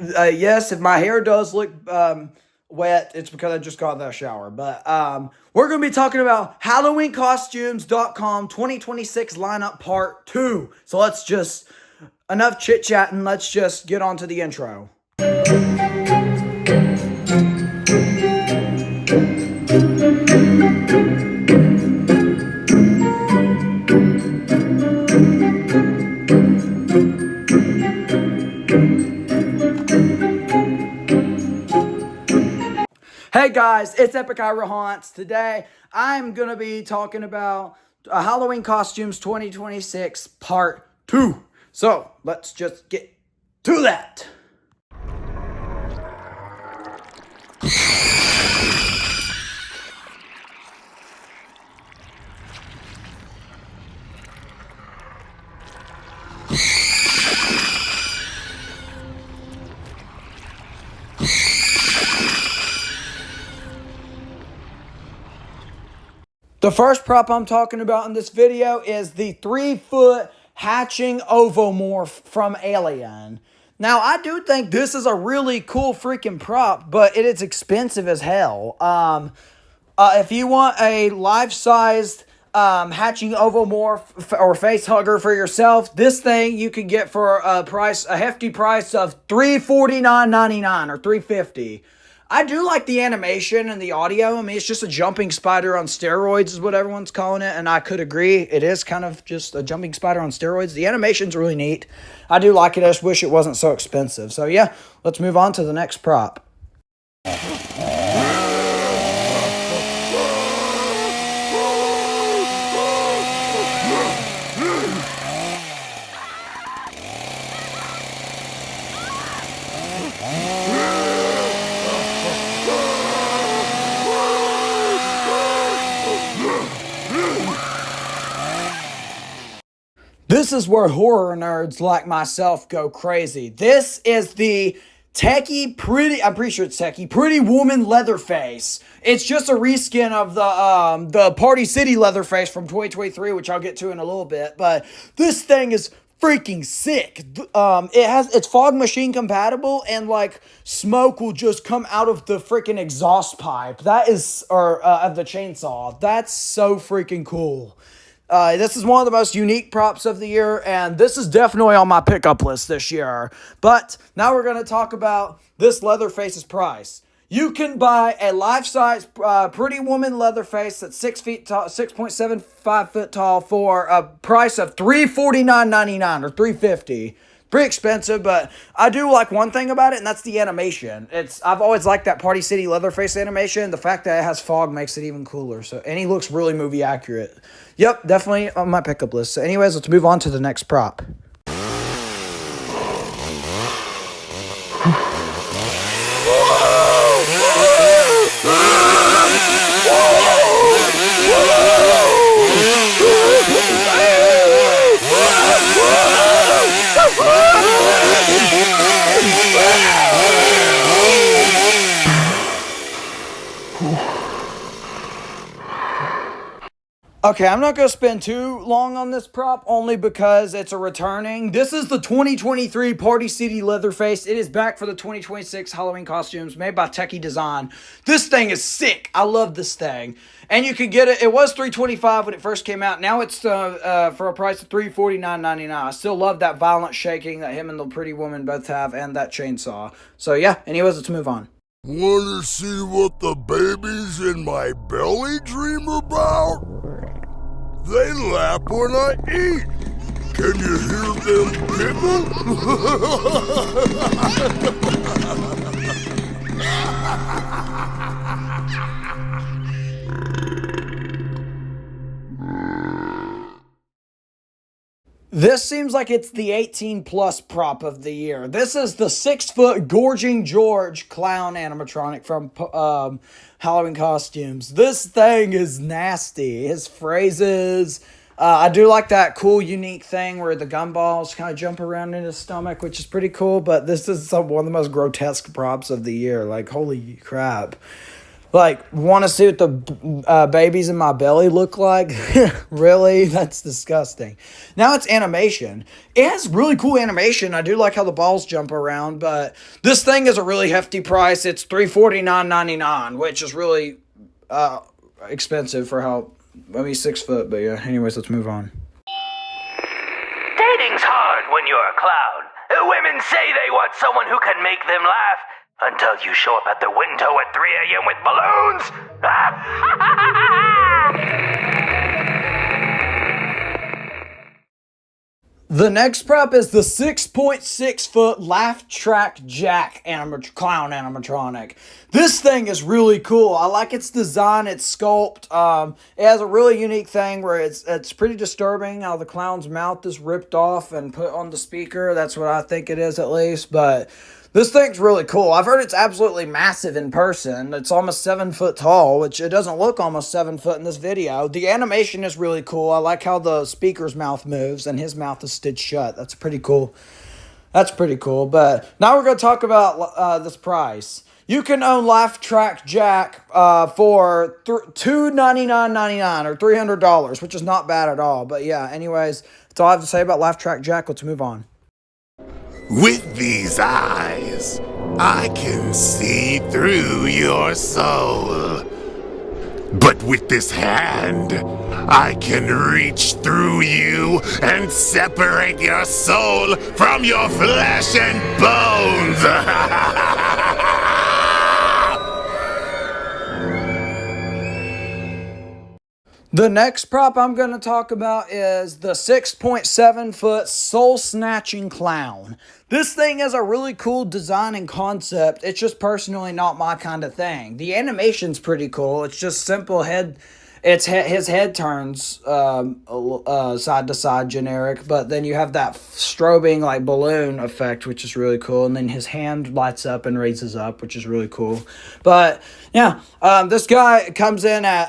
Yes, if my hair does look wet, it's because I just got out of the shower. But we're going to be talking about HalloweenCostumes.com 2026 lineup part 2. So let's just, enough chit chatting, let's just get on to the intro. Hey guys, it's Epic Ira Haunts. Today, I'm going to be talking about Halloween Costumes 2026 Part 2. So, let's just get to that. The first prop I'm talking about in this video is the 3-foot hatching ovomorph from Alien. Now, I do think this is a really cool freaking prop, but it is expensive as hell. If you want a life-sized hatching ovomorph or face hugger for yourself, this thing you can get for a hefty price of $349.99 or $350. I do like the animation and the audio. I mean, it's just a jumping spider on steroids is what everyone's calling it, and I could agree. It is kind of just a jumping spider on steroids. The animation's really neat. I do like it. I just wish it wasn't so expensive. So yeah, let's move on to the next prop. This is where horror nerds like myself go crazy. This is the I'm pretty sure it's Pretty Woman Leatherface. It's just a reskin of the Party City Leatherface from 2023, which I'll get to in a little bit. But this thing is freaking sick. It's fog machine compatible, and like smoke will just come out of the freaking exhaust pipe. Of the chainsaw. That's so freaking cool. This is one of the most unique props of the year, and this is definitely on my pickup list this year. But now we're going to talk about this Leatherface's price. You can buy a life-size Pretty Woman Leatherface that's 6 feet tall, 6.75 foot tall for a price of $349.99 or $350. Pretty expensive, but I do like one thing about it, and that's the animation. I've always liked that Party City Leatherface animation. The fact that it has fog makes it even cooler. And he looks really movie accurate. Yep, definitely on my pickup list. So anyways, let's move on to the next prop. Okay, I'm not going to spend too long on this prop, only because it's a returning. This is the 2023 Party City Leatherface. It is back for the 2026 Halloween costumes, made by Techie Design. This thing is sick. I love this thing. And you can get it. It was $325 when it first came out. Now it's for a price of $349.99. I still love that violent shaking that him and the Pretty Woman both have, and that chainsaw. So yeah, anyways, let's move on. Wanna see what the babies in my belly dream about? They laugh when I eat. Can you hear them giggle? This seems like it's the 18 plus prop of the year. This is the 6-foot Gorging George clown animatronic from Halloween Costumes. This thing is nasty. His phrases. I do like that cool, unique thing where the gumballs kind of jump around in his stomach, which is pretty cool. But this is one of the most grotesque props of the year. Like, holy crap. Like, want to see what the babies in my belly look like? Really? That's disgusting. Now it's animation. It has really cool animation. I do like how the balls jump around, but this thing is a really hefty price. It's $349.99, which is really expensive for how, I mean, 6 foot, but yeah. Anyways, let's move on. Dating's hard when you're a clown. Women say they want someone who can make them laugh. Until you show up at the window at 3 a.m. with balloons! The next prop is the 6.6 foot Laugh Track Jack clown animatronic. This thing is really cool. I like its design, its sculpt. It has a really unique thing where it's pretty disturbing how the clown's mouth is ripped off and put on the speaker. That's what I think it is, at least. But this thing's really cool. I've heard it's absolutely massive in person. It's almost 7 foot tall, which it doesn't look almost 7 foot in this video. The animation is really cool. I like how the speaker's mouth moves and his mouth is stitched shut. That's pretty cool. But now we're going to talk about this price. You can own Laugh Track Jack for $299.99 or $300, which is not bad at all. But yeah, anyways, that's all I have to say about Laugh Track Jack. Let's move on. With these eyes, I can see through your soul. But with this hand, I can reach through you and separate your soul from your flesh and bones. The next prop I'm going to talk about is the 6.7 foot soul snatching clown. This thing has a really cool design and concept. It's just personally not my kind of thing. The animation's pretty cool. It's just simple head. His head turns side to side, generic, but then you have that strobing like balloon effect, which is really cool, and then his hand lights up and raises up, which is really cool. But yeah, this guy comes in at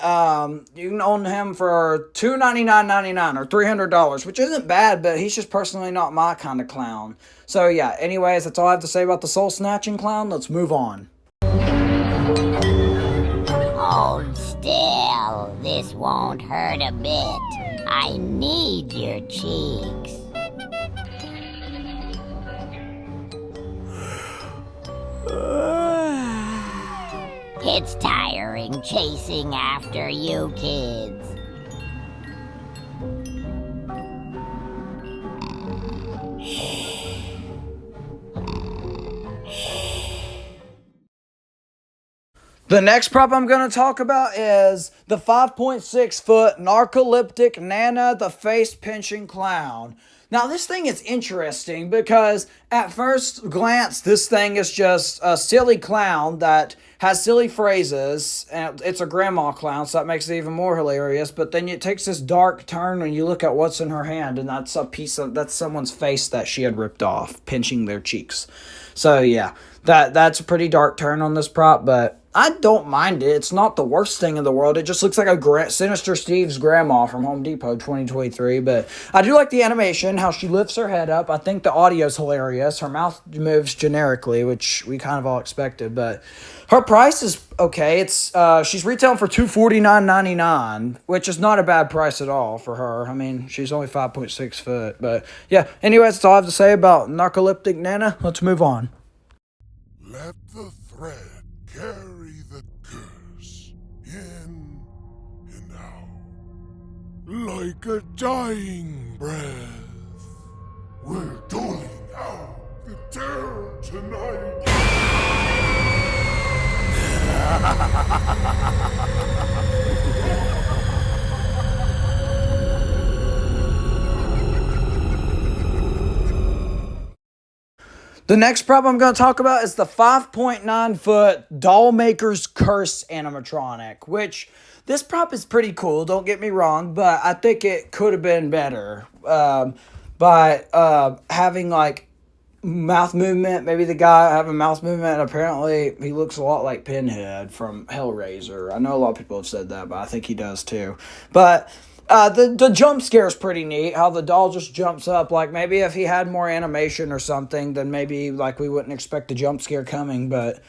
you can own him for $299.99 or $300, which isn't bad, but he's just personally not my kind of clown. So yeah, anyways, that's all I have to say about the soul snatching clown. Let's move on. Hold still. This won't hurt a bit. I need your cheeks. It's tiring chasing after you kids. The next prop I'm going to talk about is the 5.6 foot Narocalyptic Nana, the face pinching clown. Now this thing is interesting because at first glance this thing is just a silly clown that has silly phrases, and it's a grandma clown, so that makes it even more hilarious. But then it takes this dark turn when you look at what's in her hand, and that's someone's face that she had ripped off, pinching their cheeks. So yeah, that's a pretty dark turn on this prop, but I don't mind it. It's not the worst thing in the world. It just looks like a Sinister Steve's grandma from Home Depot 2023. But I do like the animation, how she lifts her head up. I think the audio's hilarious. Her mouth moves generically, which we kind of all expected. But her price is okay. It's she's retailing for $249.99, which is not a bad price at all for her. I mean, she's only 5.6 foot. But yeah, anyways, that's all I have to say about Narocalyptic Nana. Let's move on. Let the thread carry the curse in and out like a dying breath. We're doling out the terror tonight. The next prop I'm going to talk about is the 5.9 foot Dollmaker's Curse animatronic, which this prop is pretty cool, don't get me wrong, but I think it could have been better by having like mouth movement. Maybe the guy having mouth movement, and apparently he looks a lot like Pinhead from Hellraiser. I know a lot of people have said that, but I think he does too. But the jump scare is pretty neat, how the doll just jumps up. Like, maybe if he had more animation or something, then maybe, like, we wouldn't expect the jump scare coming. But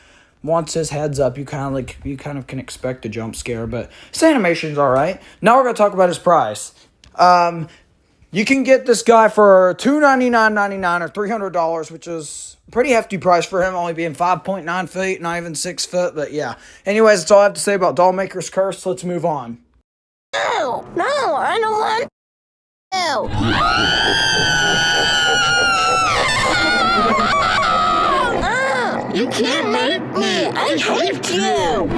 once his head's up, you kind of can expect a jump scare, but his animation's all right. Now we're gonna talk about his price. You can get this guy for $299.99 or $300, which is a pretty hefty price for him, only being 5.9 feet, not even 6 foot. But yeah. Anyways, that's all I have to say about Dollmaker's Curse. Let's move on. No, I don't want to. You can't make me. I hate you.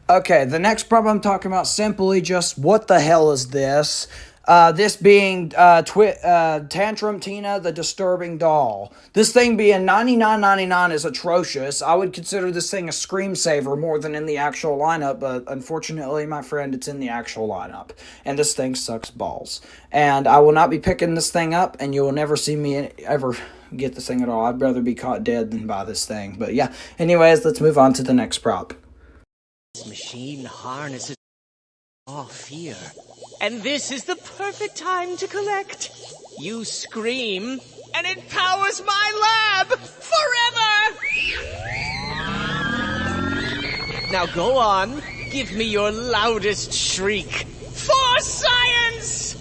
Okay, the next problem I'm talking about simply just what the hell is this? This being Tantrum Tina, the disturbing doll. This thing being $99.99 is atrocious. I would consider this thing a screensaver more than in the actual lineup, but unfortunately, my friend, it's in the actual lineup. And this thing sucks balls. And I will not be picking this thing up, and you will never see me ever get this thing at all. I'd rather be caught dead than buy this thing. But yeah, anyways, let's move on to the next prop. This machine harnesses all fear. And this is the perfect time to collect. You scream, and it powers my lab forever! Now go on, give me your loudest shriek. For science!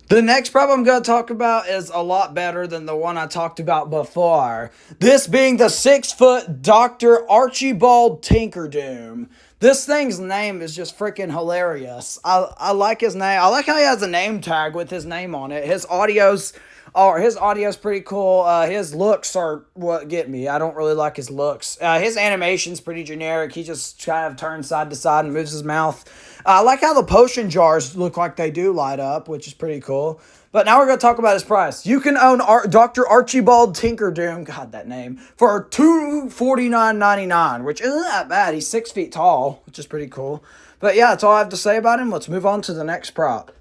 The next problem I'm going to talk about is a lot better than the one I talked about before. This being the 6-foot Dr. Archibald Tinkerdoom. This thing's name is just freaking hilarious. I like his name. I like how he has a name tag with his name on it. His audio's pretty cool. His looks are what get me. I don't really like his looks. His animation's pretty generic. He just kind of turns side to side and moves his mouth. I like how the potion jars look like they do light up, which is pretty cool. But now we're going to talk about his price. You can own Dr. Archibald Tinkerdoom, God, that name, for $249.99, which isn't that bad. He's 6 feet tall, which is pretty cool. But yeah, that's all I have to say about him. Let's move on to the next prop.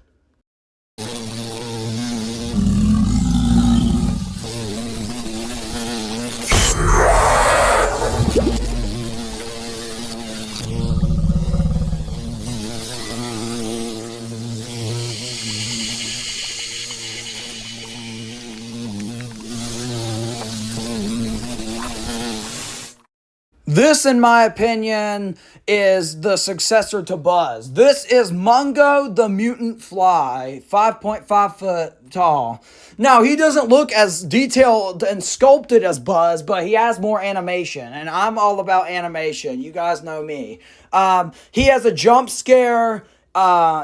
This, in my opinion, is the successor to Buzz. This is Mongo the mutant fly, 5.5 foot tall. Now, he doesn't look as detailed and sculpted as Buzz, but he has more animation, and I'm all about animation. You guys know me. He has a jump scare.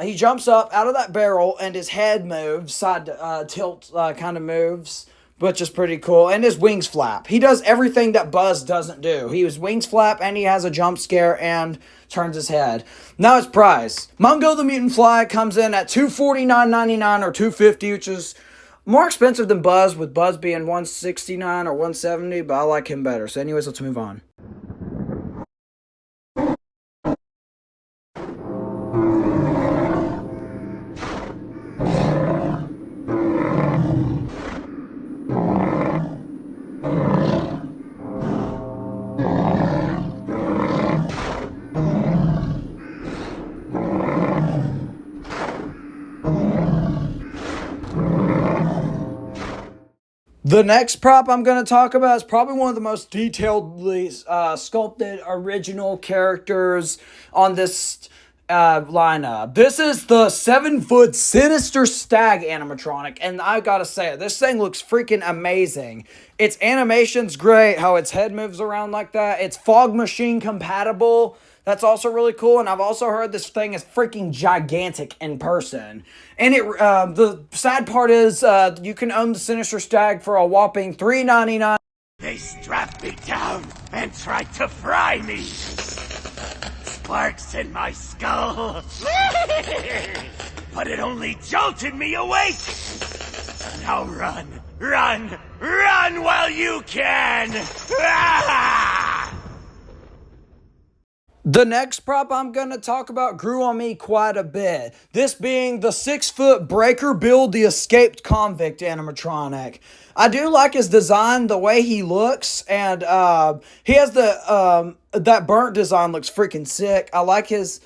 He jumps up out of that barrel, and his head moves, side tilt kind of moves, which is pretty cool. And his wings flap. He does everything that Buzz doesn't do. His wings flap, and he has a jump scare and turns his head. Now his price. Mongo the Mutant Fly comes in at $249.99 or $250, which is more expensive than Buzz, with Buzz being $169 or $170, but I like him better. So anyways, let's move on. The next prop I'm going to talk about is probably one of the most detailedly sculpted original characters on this lineup. This is the 7-foot Sinister stag animatronic, and I gotta say it, this thing looks freaking amazing. Its animation's great, how its head moves around like that. It's fog machine compatible. That's also really cool, and I've also heard this thing is freaking gigantic in person. And the sad part is you can own the Sinister Stag for a whopping $3.99. They strapped me down and tried to fry me. Sparks in my skull. But it only jolted me awake. Now run, run, run while you can. The next prop I'm going to talk about grew on me quite a bit. This being the 6-foot breaker build, the escaped convict animatronic. I do like his design, the way he looks, and he has that burnt design looks freaking sick. I like his.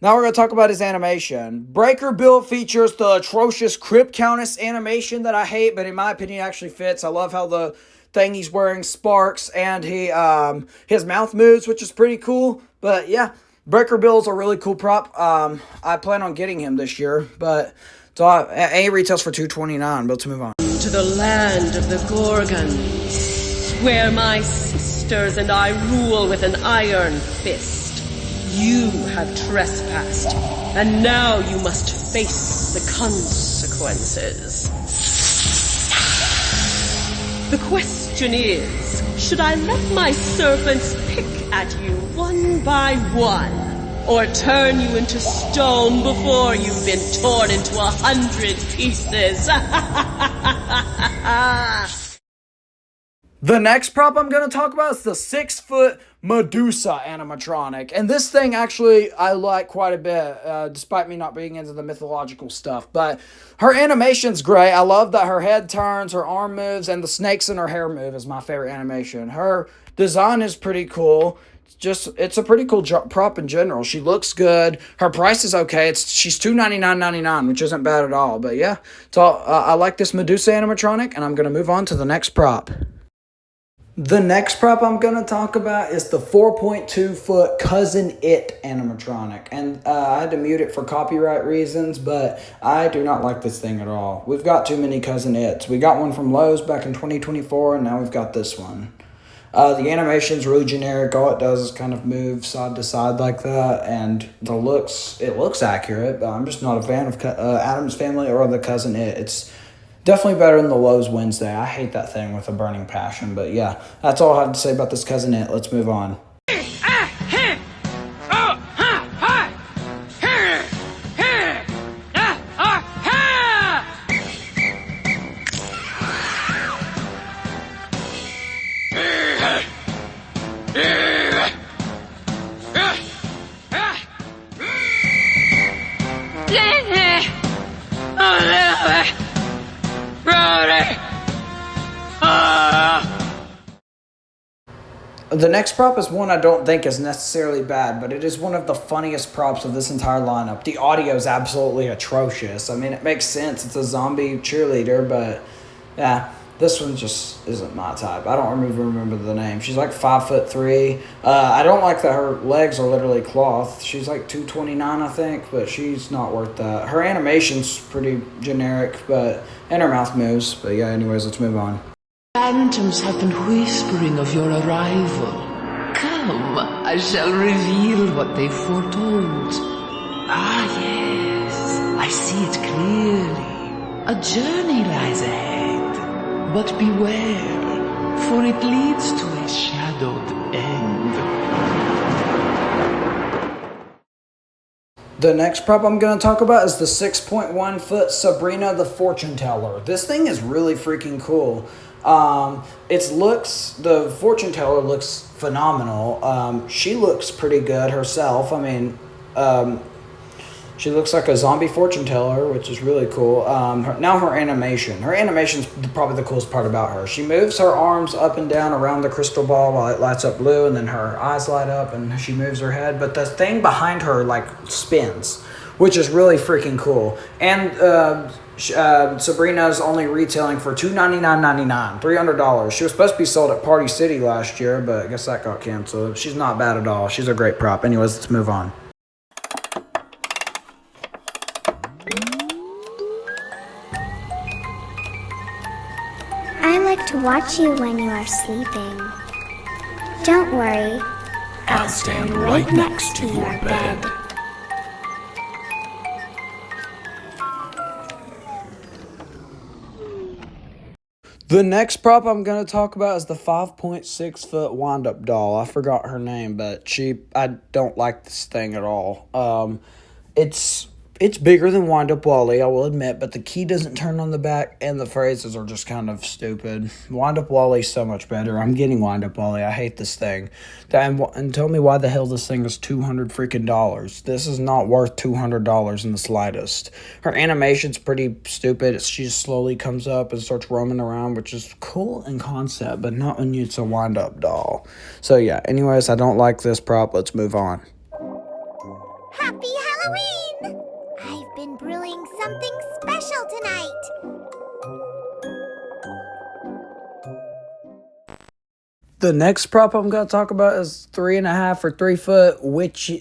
Now we're going to talk about his animation. Breaker build features the atrocious Crypt Countess animation that I hate, but in my opinion actually fits. I love how the thing he's wearing sparks, and his mouth moves, which is pretty cool. But yeah, Breaker Bill's a really cool prop. I plan on getting him this year, but he retails for $229. But let's move on. To the land of the Gorgons, where my sisters and I rule with an iron fist. You have trespassed, and now you must face the consequences. The question is, should I let my servants pick at you one by one, or turn you into stone before you've been torn into 100 pieces? The next prop I'm going to talk about is the 6-foot Medusa animatronic. And this thing actually I like quite a bit, despite me not being into the mythological stuff. But her animation's great. I love that her head turns, her arm moves, and the snakes in her hair move is my favorite animation. Her design is pretty cool. It's a pretty cool prop in general. She looks good. Her price is okay. She's $299.99, which isn't bad at all. But yeah, I like this Medusa animatronic, and I'm going to move on to the next prop. The next prop I'm going to talk about is the 4.2-foot Cousin It animatronic. And I had to mute it for copyright reasons, but I do not like this thing at all. We've got too many Cousin Its. We got one from Lowe's back in 2024, and now we've got this one. The animation's really generic. All it does is kind of move side to side like that, and it looks accurate, but I'm just not a fan of Addams Family or the Cousin It. It's definitely better than the Lowe's Wednesday. I hate that thing with a burning passion. But yeah, that's all I have to say about this Cousin It. Let's move on. The next prop is one I don't think is necessarily bad, but it is one of the funniest props of this entire lineup. The audio is absolutely atrocious. I mean, it makes sense. It's a zombie cheerleader, but yeah, this one just isn't my type. I don't remember the name. She's like 5'3". I don't like that her legs are literally cloth. She's like $229, I think, but she's not worth that. Her animation's pretty generic, and her mouth moves. But yeah, anyways, let's move on. Phantoms have been whispering of your arrival. Come, I shall reveal what they foretold. Ah, yes, I see it clearly. A journey lies ahead. But beware, for it leads to a shadowed end. The next prop I'm going to talk about is the 6.1-foot Sabrina the Fortune Teller. This thing is really freaking cool. The fortune teller looks phenomenal. She looks pretty good herself. I mean, she looks like a zombie fortune teller, which is really cool. Her animation. Her animation's probably the coolest part about her. She moves her arms up and down around the crystal ball while it lights up blue, and then her eyes light up and she moves her head. But the thing behind her, spins, which is really freaking cool. And, Sabrina's only retailing for $299.99, $300. She was supposed to be sold at Party City last year, but I guess that got canceled. She's not bad at all. She's a great prop. Anyways, let's move on. I like to watch you when you are sleeping. Don't worry, I'll stand right next to your bed. The next prop I'm going to talk about is the 5.6-foot Windup doll. I forgot her name, but I don't like this thing at all. It's It's bigger than Windup Wally, I will admit, but the key doesn't turn on the back, and the phrases are just kind of stupid. Windup Wally's so much better. I'm getting Windup Wally. I hate this thing. And tell me why the hell this thing is $200 freaking dollars. This is not worth $200 in the slightest. Her animation's pretty stupid. She just slowly comes up and starts roaming around, which is cool in concept, but not when it's a Windup doll. So yeah, anyways, I don't like this prop. Let's move on. Happy Halloween! I've been brewing something special tonight. The next prop I'm going to talk about is 3.5 or 3 foot witch,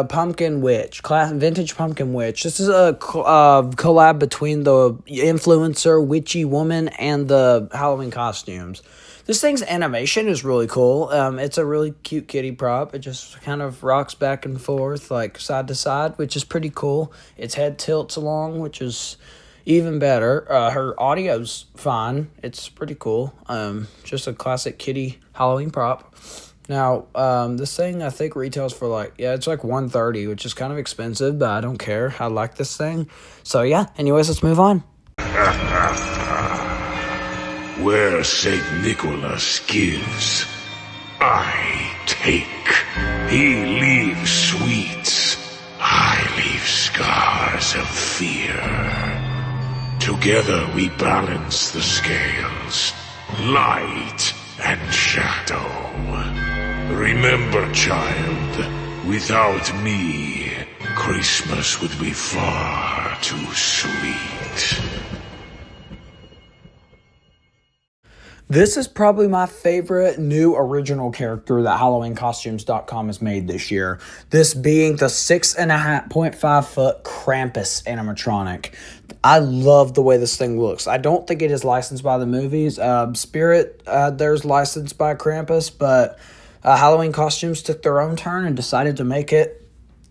pumpkin witch, vintage pumpkin witch. This is a collab between the influencer witchy woman and the Halloween costumes. This thing's animation is really cool. It's a really cute kitty prop. It just kind of rocks back and forth, like side to side, which is pretty cool. Its head tilts along, which is even better. Her audio's fine. It's pretty cool. Just a classic kitty Halloween prop. Now, this thing I think retails for it's like $130, which is kind of expensive, but I don't care. I like this thing. So yeah, anyways, let's move on. Where St. Nicholas gives, I take. He leaves sweets, I leave scars of fear. Together we balance the scales, light and shadow. Remember, child, without me, Christmas would be far too sweet. This is probably my favorite new original character that HalloweenCostumes.com has made this year. This being the 6.5 foot Krampus animatronic. I love the way this thing looks. I don't think it is licensed by the movies. Spirit, there's licensed by Krampus, but Halloween Costumes took their own turn and decided to make it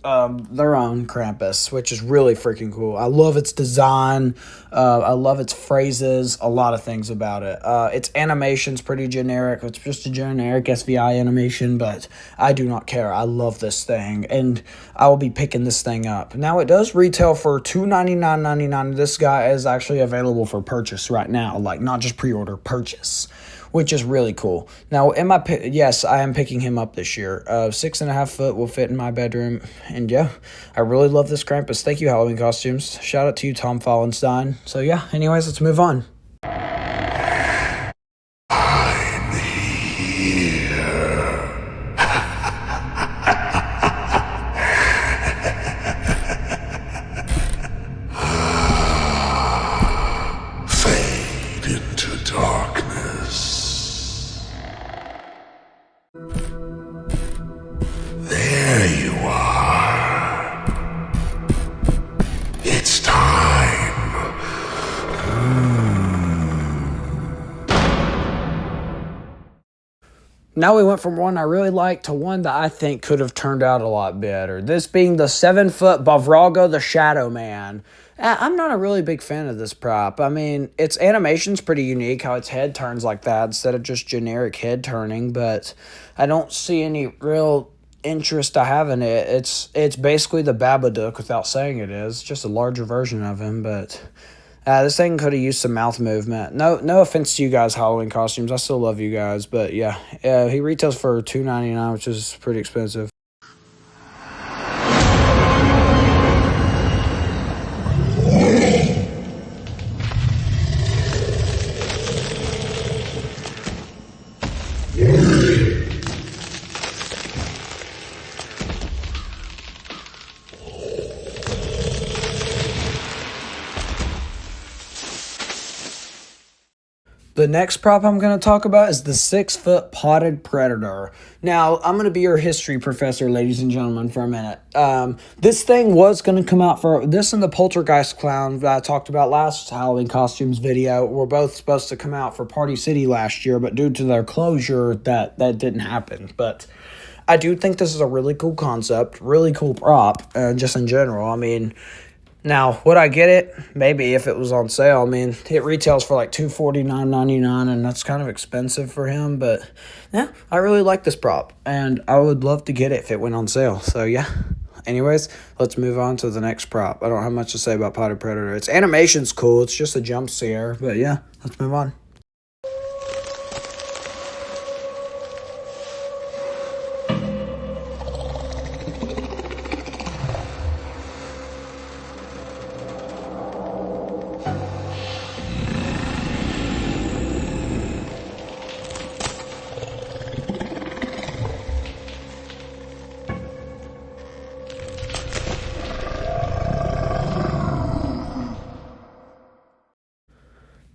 their own Krampus, which is really freaking cool. I love its design. I love its phrases. A lot of things about it. Its animation's pretty generic. It's just a generic SVI animation, but I do not care. I love this thing, and I will be picking this thing up. Now, it does retail for $299.99. This guy is actually available for purchase right now, like not just pre-order, purchase, which is really cool. Now, yes, I am picking him up this year. 6.5 foot will fit in my bedroom. And yeah, I really love this Krampus. Thank you, Halloween Costumes. Shout out to you, Tom Fallenstein. So yeah, anyways, let's move on. I'm here. Fade into darkness. There you are. It's time. Now we went from one I really liked to one that I think could have turned out a lot better. This being the 7 foot Bago the Shadowman. I'm not a really big fan of this prop. I mean, its animation's pretty unique, how its head turns like that instead of just generic head turning, but I don't see any real interest I have in it. It's basically the Babadook without saying it is. Just a larger version of him, but this thing could have used some mouth movement. No offense to you guys, Halloween Costumes. I still love you guys, but yeah, he retails for $299, which is pretty expensive. The next prop I'm going to talk about is the 6 foot potted predator. Now, I'm going to be your history professor, ladies and gentlemen, for a minute. This thing was going to come out for this, and the poltergeist clown that I talked about last Halloween Costumes video were both supposed to come out for Party City last year, but due to their closure, that didn't happen. But I do think this is a really cool concept, really cool prop, just in general. I mean, now, would I get it? Maybe if it was on sale. I mean, it retails for like $249.99, and that's kind of expensive for him. But yeah, I really like this prop, and I would love to get it if it went on sale. So yeah, anyways, let's move on to the next prop. I don't have much to say about Potted Predator. Its animation's cool. It's just a jump scare. But yeah, let's move on.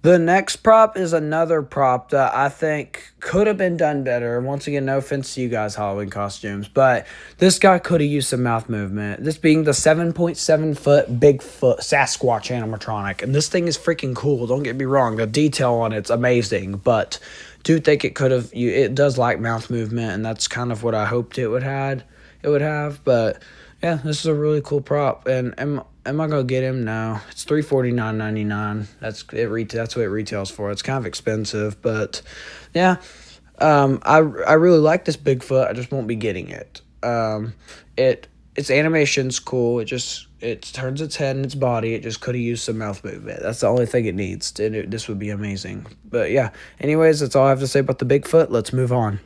The next prop is another prop that I think could have been done better. Once again, no offense to you guys, Halloween costumes, but this guy could have used some mouth movement. This being the 7.7-foot Bigfoot Sasquatch animatronic. And this thing is freaking cool. Don't get me wrong. The detail on it's amazing, but do think it could have, it does like mouth movement, and that's kind of what I hoped it would have. But yeah, this is a really cool prop. And am I gonna get him? No. It's $349.99. That's what it retails for. It's kind of expensive, but yeah. I really like this Bigfoot. I just won't be getting it. Its animation's cool. It turns its head and its body. It just could have used some mouth movement. That's the only thing it needs. This would be amazing. But yeah. Anyways, that's all I have to say about the Bigfoot. Let's move on.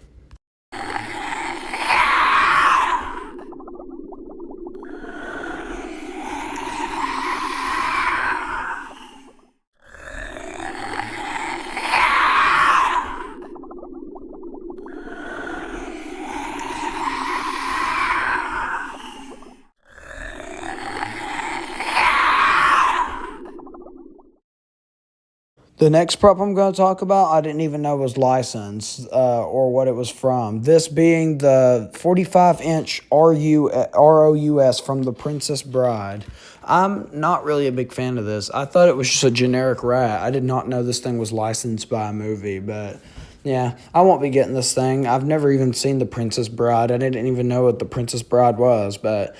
The next prop I'm going to talk about, I didn't even know was licensed or what it was from. This being the 45-inch ROUS from The Princess Bride. I'm not really a big fan of this. I thought it was just a generic rat. I did not know this thing was licensed by a movie, but yeah, I won't be getting this thing. I've never even seen The Princess Bride. I didn't even know what The Princess Bride was, but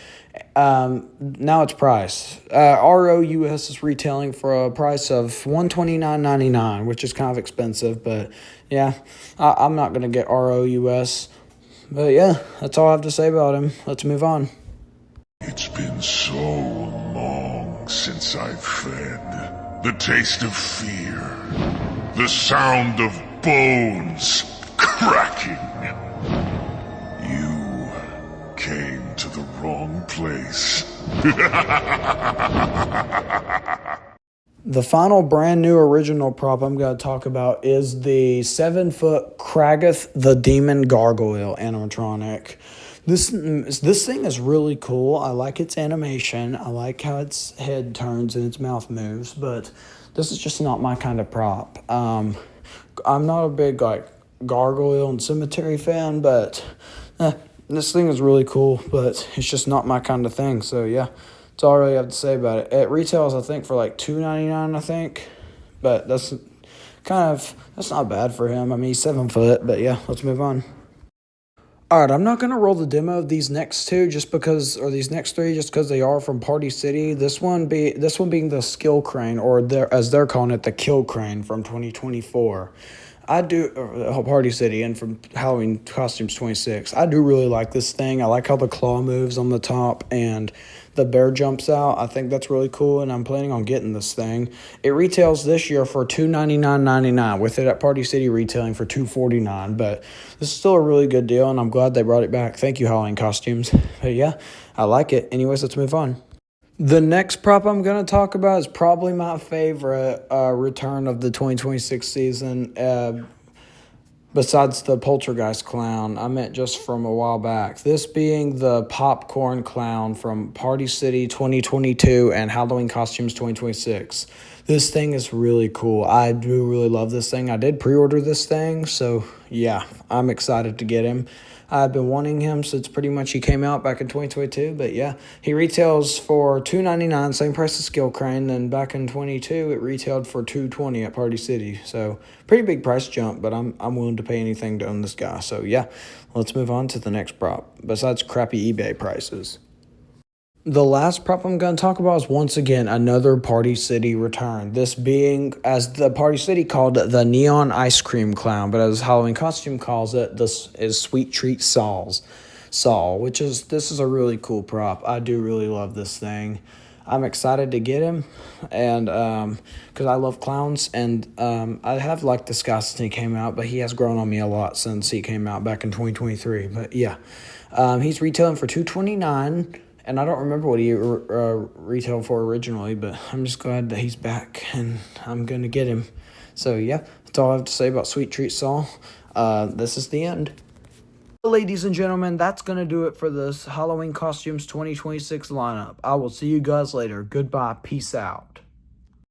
now it's priced. ROUS is retailing for a price of $129.99, which is kind of expensive, but yeah, I'm not going to get ROUS. But yeah, that's all I have to say about him. Let's move on. It's been so long since I've fed. The taste of fear. The sound of bones cracking. You came to the wrong place. The final brand new original prop I'm going to talk about is the 7-foot Krath the Demon Gargoyle animatronic. This thing is really cool. I like its animation. I like how its head turns and its mouth moves, but this is just not my kind of prop. I'm not a big gargoyle and cemetery fan, but this thing is really cool, but it's just not my kind of thing. So yeah, that's all I really have to say about it. It retails, I think, for like $2.99, I think, but that's not bad for him. I mean, he's 7 foot, but yeah, let's move on. All right, I'm not going to roll the demo of these next two these next three just because they are from Party City. This one being the Skill Crane, or as they're calling it, the Kill Crane from 2024. I do, Party City, and from Halloween Costumes 26. I do really like this thing. I like how the claw moves on the top and the bear jumps out. I think that's really cool, and I'm planning on getting this thing. It retails this year for $299.99, with it at Party City retailing for $249. But this is still a really good deal, and I'm glad they brought it back. Thank you, Halloween Costumes. But yeah, I like it. Anyways, let's move on. The next prop I'm going to talk about is probably my favorite return of the 2026 season, besides the Poltergeist clown. I meant just from a while back. This being the Popcorn Clown from Party City 2022 and Halloween Costumes 2026. This thing is really cool. I do really love this thing. I did pre-order this thing, so yeah, I'm excited to get him. I've been wanting him since pretty much he came out back in 2022, but yeah, he retails for $299, same price as Skill Crane, and back in 22 it retailed for $220 at Party City, so pretty big price jump, but I'm willing to pay anything to own this guy, so yeah, let's move on to the next prop, besides crappy eBay prices. The last prop I'm going to talk about is once again another Party City return. This being, as the Party City called it, the Neon Ice Cream Clown, but as Halloween Costume calls it, this is Sweet Treat Saul's. Saul, this is a really cool prop. I do really love this thing. I'm excited to get him, and because I love clowns, and I have liked this guy since he came out, but he has grown on me a lot since he came out back in 2023. But yeah, he's retailing for $229, and I don't remember what he retailed for originally, but I'm just glad that he's back, and I'm gonna get him. So yeah, that's all I have to say about Sweet Treat Saul. This is the end. Ladies and gentlemen, that's going to do it for this Halloween Costumes 2026 lineup. I will see you guys later. Goodbye. Peace out.